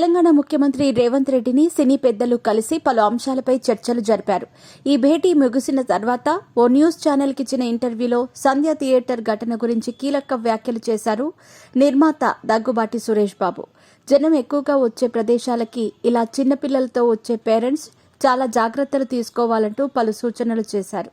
తెలంగాణ ముఖ్యమంత్రి రేవంత్ రెడ్డిని సినీ పెద్దలు కలిసి పలు అంశాలపై చర్చలు జరిపారు. ఈ భేటీ ముగిసిన తర్వాత ఓ న్యూస్ ఛానల్కి ఇచ్చిన ఇంటర్వ్యూలో సంధ్య థియేటర్ ఘటన గురించి కీలక వ్యాఖ్యలు చేశారు నిర్మాత దగ్గుబాటి సురేష్ బాబు. జనం ఎక్కువగా వచ్చే ప్రదేశాలకి ఇలా చిన్నపిల్లలతో వచ్చే పేరెంట్స్ చాలా జాగ్రత్తలు తీసుకోవాలంటూ పలు సూచనలు చేశారు.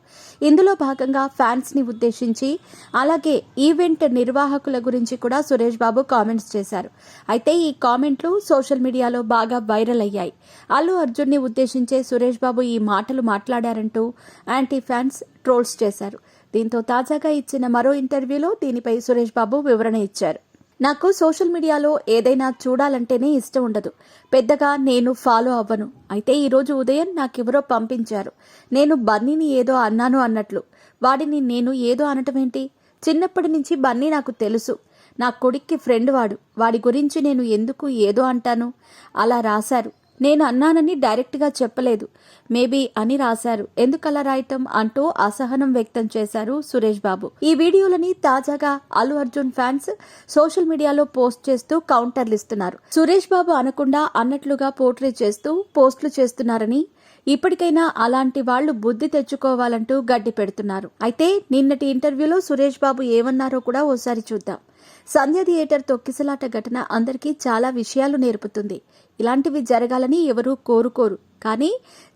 ఇందులో భాగంగా ఫ్యాన్స్ ని ఉద్దేశించి అలాగే ఈవెంట్ నిర్వాహకుల గురించి కూడా సురేష్ బాబు కామెంట్స్ చేశారు. అయితే ఈ కామెంట్లు సోషల్ మీడియాలో బాగా వైరల్ అయ్యాయి. అల్లు అర్జున్ ని ఉద్దేశించే సురేష్ బాబు ఈ మాటలు మాట్లాడారంటూ యాంటీ ఫ్యాన్స్ ట్రోల్స్ చేశారు. దీంతో తాజాగా ఇచ్చిన మరో ఇంటర్వ్యూలో దీనిపై సురేష్ బాబు వివరణ ఇచ్చారు. నాకు సోషల్ మీడియాలో ఏదైనా చూడాలంటేనే ఇష్టం ఉండదు. పెద్దగా నేను ఫాలో అవ్వను. అయితే ఈరోజు ఉదయం నాకెవరో పంపించారు. నేను బన్నీని ఏదో అన్నాను అన్నట్లు. వాడిని నేను ఏదో అనటమేంటి? చిన్నప్పటి నుంచి బన్నీ నాకు తెలుసు. నా కొడుక్కి ఫ్రెండ్ వాడు. వాడి గురించి నేను ఎందుకు ఏదో అంటాను? అలా రాశారు. నేను అన్నానని డైరెక్ట్గా చెప్పలేదు. మేబీ అని రాశారు. ఎందుకలా రాయటం అంటూ అసహనం వ్యక్తం చేశారు సురేష్ బాబు. ఈ వీడియోలని తాజాగా అల్లు అర్జున్ ఫ్యాన్స్ సోషల్ మీడియాలో పోస్ట్ చేస్తూ కౌంటర్లు ఇస్తున్నారు. సురేష్ బాబు అనకుండా అన్నట్లుగా పోర్ట్రే చేస్తూ పోస్టులు చేస్తున్నారని, ఇప్పటికైనా అలాంటి వాళ్లు బుద్ధి తెచ్చుకోవాలంటూ గడ్డి పెడుతున్నారు. అయితే నిన్నటి ఇంటర్వ్యూలో సురేష్ బాబు ఏమన్నారో కూడా ఓసారి చూద్దాం. సంధ్య థియేటర్ తొక్కిసలాట ఘటన అందరికీ చాలా విషయాలు నేర్పుతుంది. ఇలాంటివి జరగాలని ఎవరూ కోరుకోరు. కానీ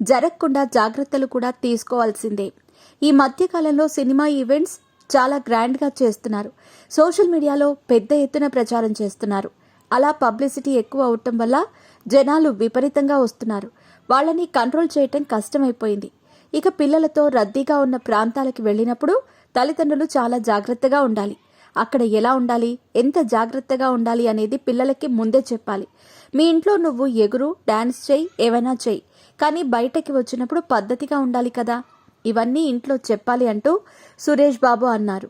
జరగకుండా జాగ్రత్తలు కూడా తీసుకోవాల్సిందే. ఈ మధ్యకాలంలో సినిమా ఈవెంట్స్ చాలా గ్రాండ్గా చేస్తున్నారు. సోషల్ మీడియాలో పెద్ద ఎత్తున ప్రచారం చేస్తున్నారు. అలా పబ్లిసిటీ ఎక్కువ అవటం వల్ల జనాలు విపరీతంగా వస్తున్నారు. వాళ్ళని కంట్రోల్ చేయటం కష్టమైపోయింది. ఇక పిల్లలతో రద్దీగా ఉన్న ప్రాంతాలకు వెళ్ళినప్పుడు తల్లిదండ్రులు చాలా జాగ్రత్తగా ఉండాలి. అక్కడ ఎలా ఉండాలి, ఎంత జాగ్రత్తగా ఉండాలి అనేది పిల్లలకి ముందే చెప్పాలి. మీ ఇంట్లో నువ్వు ఎగురు, డాన్స్ చేయి, ఏవైనా చేయి, కానీ బయటకి వచ్చినప్పుడు పద్ధతిగా ఉండాలి కదా. ఇవన్నీ ఇంట్లో చెప్పాలి అంటూ సురేష్ బాబు అన్నారు.